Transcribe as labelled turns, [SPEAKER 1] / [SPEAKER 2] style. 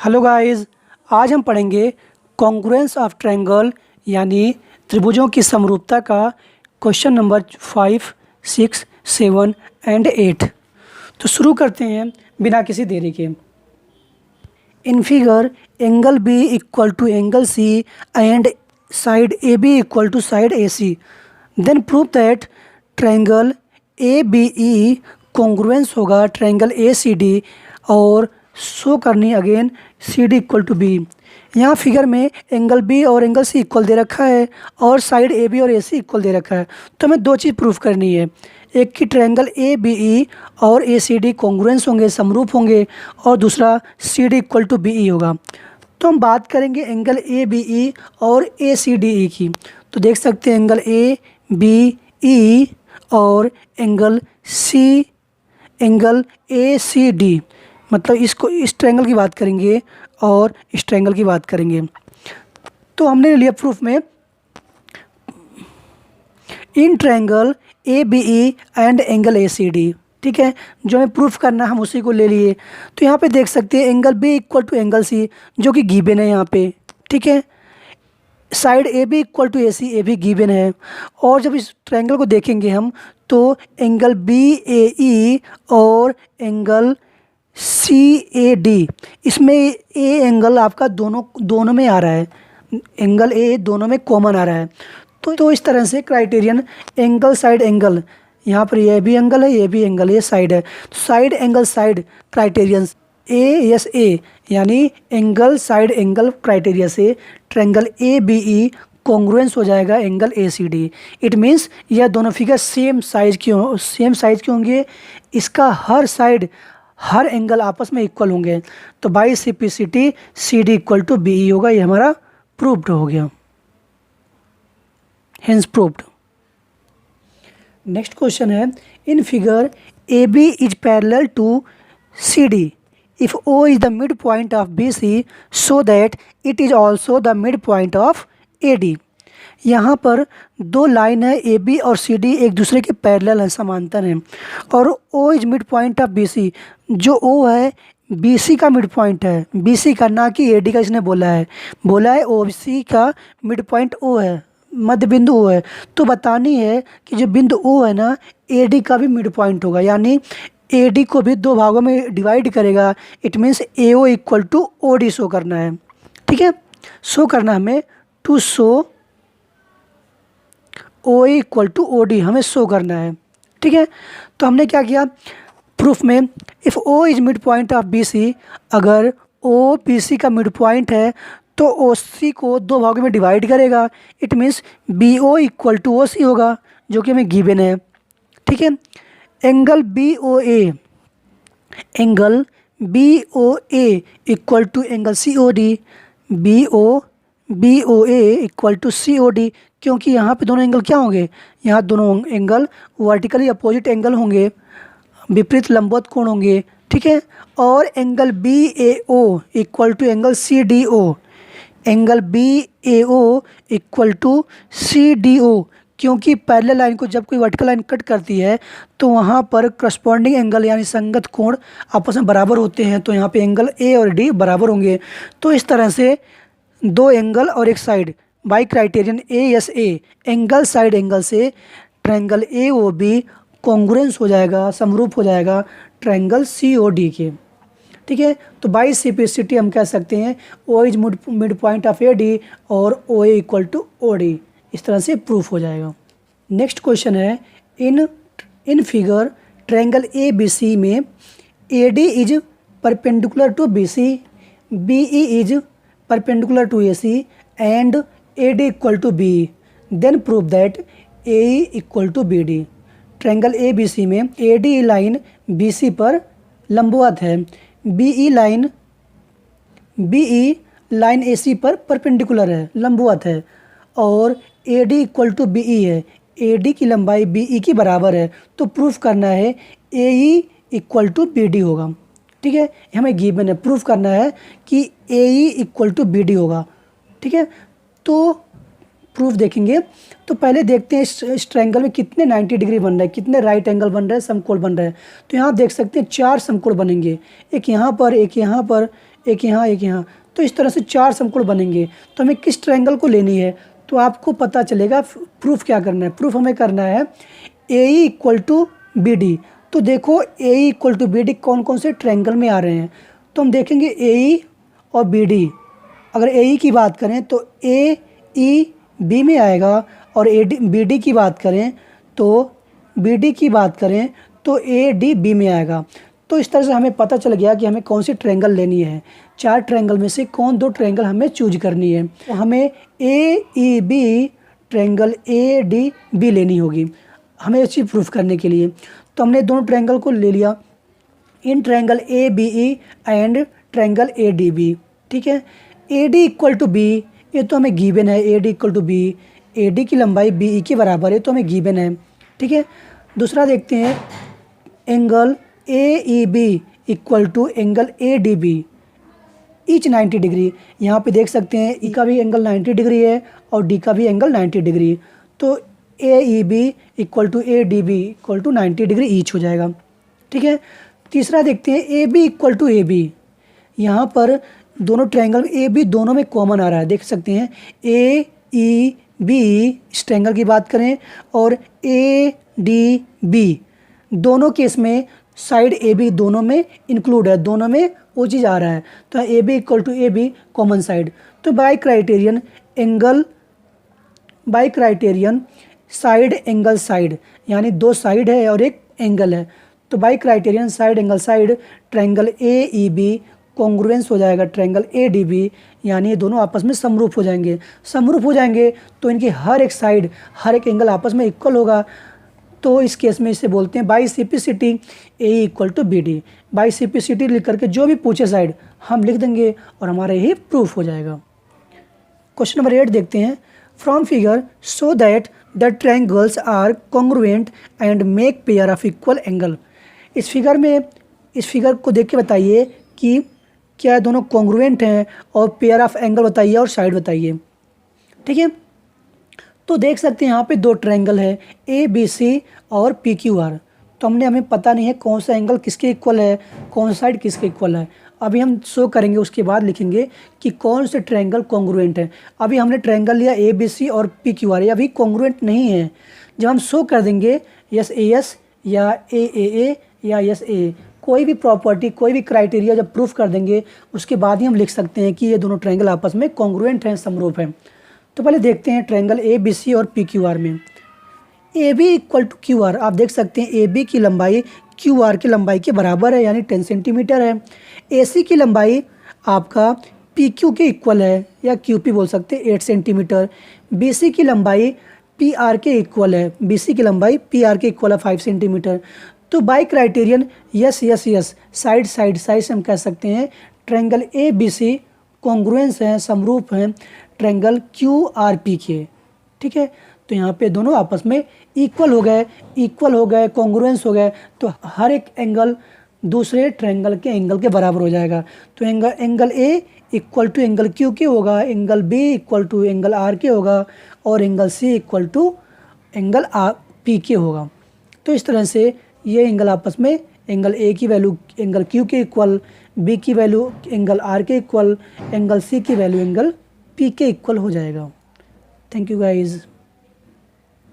[SPEAKER 1] Hello guys, आज हम पढ़ेंगे कॉन्ग्रुएंस ऑफ ट्रायंगल यानी त्रिभुजों की समरूपता का क्वेश्चन नंबर 5, 6, 7 एंड 8। तो शुरू करते हैं बिना किसी देरी के। In figure angle B equal to angle C and side A B equal to side A C, then prove that triangle A B E congruence होगा ट्रायंगल ए सी डी और शो करनी again C D equal to B. यहाँ figure में angle B और angle C equal दे रखा है और साइड ए बी और ए सी इक्वल दे रखा है। तो हमें दो चीज़ प्रूफ करनी है, एक कि ट्रायंगल ए बी ई और ए सी डी कॉन्ग्रुएंस होंगे, समरूप होंगे, और दूसरा C D equal to B E होगा। तो हम बात करेंगे एंगल ए बी ई और ए सी डी ई की। तो देख सकते हैं एंगल ए बी ई और एंगल ए सी डी, मतलब इसको इस ट्रायंगल की बात करेंगे और इस ट्रायंगल की बात करेंगे। तो हमने लिया प्रूफ में in triangle A B E and angle A C D, ठीक है। जो हमें प्रूफ करना है हम उसी को ले लिए। तो यहाँ पे देख सकते हैं angle B equal to angle C जो कि गिवन है यहाँ पे, ठीक है। Side A B equal to A C, A भी गिवन है। और जब इस ट्रायंगल को देखेंगे हम तो एंगल बी ए ई और एंगल सी ए डी, इसमें ए एंगल आपका दोनों में आ रहा है, एंगल ए दोनों में कॉमन आ रहा है। तो इस तरह से क्राइटेरियन एंगल साइड एंगल, यहाँ पर ये भी एंगल है, ये भी एंगल, ये साइड है। तो side angle side criterion A यानी एंगल साइड एंगल क्राइटेरिया से triangle A B E congruence हो जाएगा angle A C D. It means यह दोनों फिगर सेम साइज के होंगे, इसका हर एंगल आपस में इक्वल होंगे। तो by simplicity C D equal to B E होगा। ये हमारा प्रूव्ड हो गया, हेंस प्रूव्ड। नेक्स्ट क्वेश्चन है, in figure A B is parallel to C D if O is the mid point of B C so that it is also the mid point of A D. यहाँ पर दो line है A B और C D, एक दूसरे के parallel हैं, समांतर हैं, और O is mid point of B C, जो ओ है बी सी का मिड पॉइंट है, बी सी का, ना कि ए डी का। इसने बोला है ओ सी का मिड पॉइंट ओ है, मध्य बिंदु ओ है। तो बतानी है कि जो बिंदु ओ है ना, ए डी का भी मिड पॉइंट होगा, यानी ए डी को भी दो भागों में डिवाइड करेगा। It means A O equal to O D show करना है, ठीक है। शो करना हमें to show O equal to O D हमें शो करना है, ठीक है। तो हमने क्या किया प्रूफ में, if O is mid point of B C, अगर ओ बी सी का मिड पॉइंट है तो ओ सी को दो भागों में डिवाइड करेगा। It means B O equal to O C होगा, जो कि हमें गिवन है, ठीक है। Angle B O A equal to angle C O D, B O A equal to C O D, क्योंकि यहाँ पे दोनों एंगल क्या होंगे, यहाँ दोनों एंगल वर्टिकली अपोजिट एंगल होंगे, विपरीत लंबवत कोण होंगे, ठीक है। और angle B A O equal to angle C D O, angle B A O equal to C D O, क्योंकि पैरेलल लाइन को जब कोई वर्टिकल लाइन कट करती है तो वहाँ पर करस्पॉन्डिंग एंगल यानी संगत कोण आपस में बराबर होते हैं। तो यहाँ पे एंगल ए और डी बराबर होंगे। तो इस तरह से दो एंगल और एक side by criterion A angle side angle से triangle A O B congruence हो जाएगा, समरूप हो जाएगा ट्रायंगल सी ओ डी के, ठीक है। तो बाई सिम्प्लिसिटी हम कह सकते हैं O is mid point of A D और O A equal to O D, इस तरह से प्रूफ हो जाएगा। नेक्स्ट क्वेश्चन है, in figure triangle A B C में A D is perpendicular to B C, B E is perpendicular to A C and A D equal to B, then prove that A E equal to B D. Triangle A B C में A D line B C पर लंबवत है, B E line ए सी पर perpendicular है, लंबवत है, और A D equal to B E है, ए डी की लंबाई बी ई की बराबर है। तो प्रूफ करना है A E equal to B D होगा, ठीक है। हमें गिवन है, प्रूफ करना है कि A E equal to B D होगा, ठीक है। तो प्रूफ देखेंगे तो पहले देखते हैं इस ट्रायंगल में कितने 90 डिग्री बन रहे हैं, कितने राइट एंगल बन रहे हैं, समकोण बन रहे हैं। तो यहाँ देख सकते हैं 4 समकोण बनेंगे, एक यहाँ पर, एक यहाँ पर, एक यहाँ एक यहाँ, तो इस तरह से 4 समकोण बनेंगे। तो हमें किस ट्रायंगल को लेनी है तो आपको पता चलेगा। प्रूफ क्या करना है, प्रूफ हमें करना है ए इक्वल टू बी डी। तो देखो ए इक्वल टू बी डी कौन कौन से ट्रायंगल में आ रहे हैं, तो हम देखेंगे ए और बी डी। अगर ए की बात करें तो ए ई बी में आएगा, और ए डी बी डी की बात करें तो बी डी की बात करें तो ए डी बी में आएगा। तो इस तरह से हमें पता चल गया कि हमें कौन सी ट्रायंगल लेनी है। 4 ट्रायंगल में से कौन 2 ट्रायंगल हमें चूज करनी है। तो हमें A E B triangle A D B लेनी होगी हमें इस चीज़ प्रूफ करने के लिए। तो हमने दोनों ट्रायंगल को ले लिया, in triangle A B E and triangle A D B. ठीक है, A D equal to B, ये तो हमें गिवन है। A D equal to B, A D की लंबाई बी ई के बराबर है, तो हमें गिवन है। ठीक है, दूसरा देखते हैं angle A E B equal to angle A D B, each 90 degree. यहाँ पे देख सकते हैं ई का भी एंगल 90 डिग्री है और डी का भी एंगल 90 डिग्री। तो A E B equal to A D B equal to 90 degree each हो जाएगा। ठीक है, तीसरा देखते हैं A B equal to A B. यहाँ पर दोनों ट्रायंगल ए बी दोनों में कॉमन आ रहा है, देख सकते हैं ए ई बी इस ट्रायंगल की बात करें और ए डी बी दोनों केस में साइड ए बी दोनों में इंक्लूड है, दोनों में वो चीज़ आ रहा है। तो A B equal to A B common side. तो by criterion side angle side, यानी 2 साइड है और एक एंगल है। तो by criterion side angle side triangle A E B congruence हो जाएगा ट्रायंगल ए डी बी, यानी ये दोनों आपस में समरूप हो जाएंगे। समरूप हो जाएंगे तो इनकी हर एक साइड हर एक एंगल आपस में इक्वल होगा। तो इस केस में इसे बोलते हैं बाइसिपिसिटी ए इक्वल टू बी डी। बाइसिपिसिटी लिख करके जो भी पूछे साइड हम लिख देंगे और हमारा यही प्रूफ हो जाएगा। क्वेश्चन नंबर 8 देखते हैं। From figure so that the triangles are congruent and make pair of equal angle. इस फिगर को देख के बताइए कि क्या दोनों कॉन्ग्रुएंट हैं और पेयर ऑफ एंगल बताइए और साइड बताइए। ठीक है, तो देख सकते हैं यहाँ पे 2 ट्रायंगल है ए बी सी और पी क्यू आर। तो हमें पता नहीं है कौन सा एंगल किसके इक्वल है, कौन सा साइड किसके इक्वल है। अभी हम शो करेंगे, उसके बाद लिखेंगे कि कौन से ट्रायंगल कॉन्ग्रुएंट है। अभी हमने ट्रायंगल लिया ए बी सी और पी क्यू आर, ये अभी कॉन्ग्रुएंट नहीं है। जब हम शो कर देंगे यस ए एस या ए या यस ए, कोई भी प्रॉपर्टी कोई भी क्राइटेरिया जब प्रूफ कर देंगे उसके बाद ही हम लिख सकते हैं कि ये दोनों ट्रायंगल आपस में कॉन्ग्रुएंट हैं, समरूप हैं। तो पहले देखते हैं ट्रायंगल ए बी सी और पी क्यू आर में। A B equal to Q R, आप देख सकते हैं ए बी की लंबाई क्यू आर की लंबाई के बराबर है, यानी 10 सेंटीमीटर है। ए सी की लंबाई आपका पी क्यू के इक्वल है, या क्यू पी बोल सकते हैं, 8 सेंटीमीटर। बी सी की लंबाई पी आर के इक्वल है, बी सी की लंबाई पी आर के इक्वल है 5 सेंटीमीटर। तो बाय क्राइटेरियन यस साइड से हम कह सकते हैं triangle A B C congruence हैं, समरूप हैं ट्रायंगल क्यू आर पी के। ठीक है, तो यहाँ पे दोनों आपस में इक्वल हो गए, कॉन्ग्रुएंस हो गए, तो हर एक एंगल दूसरे ट्रायंगल के एंगल के बराबर हो जाएगा। तो angle A equal to angle Q के होगा, angle B equal to angle R के होगा और angle C equal to angle R P के होगा। तो इस तरह से ये एंगल आपस में एंगल ए की वैल्यू एंगल क्यू के इक्वल, बी की वैल्यू एंगल आर के इक्वल, एंगल सी की वैल्यू एंगल पी के इक्वल हो जाएगा। Thank you guys.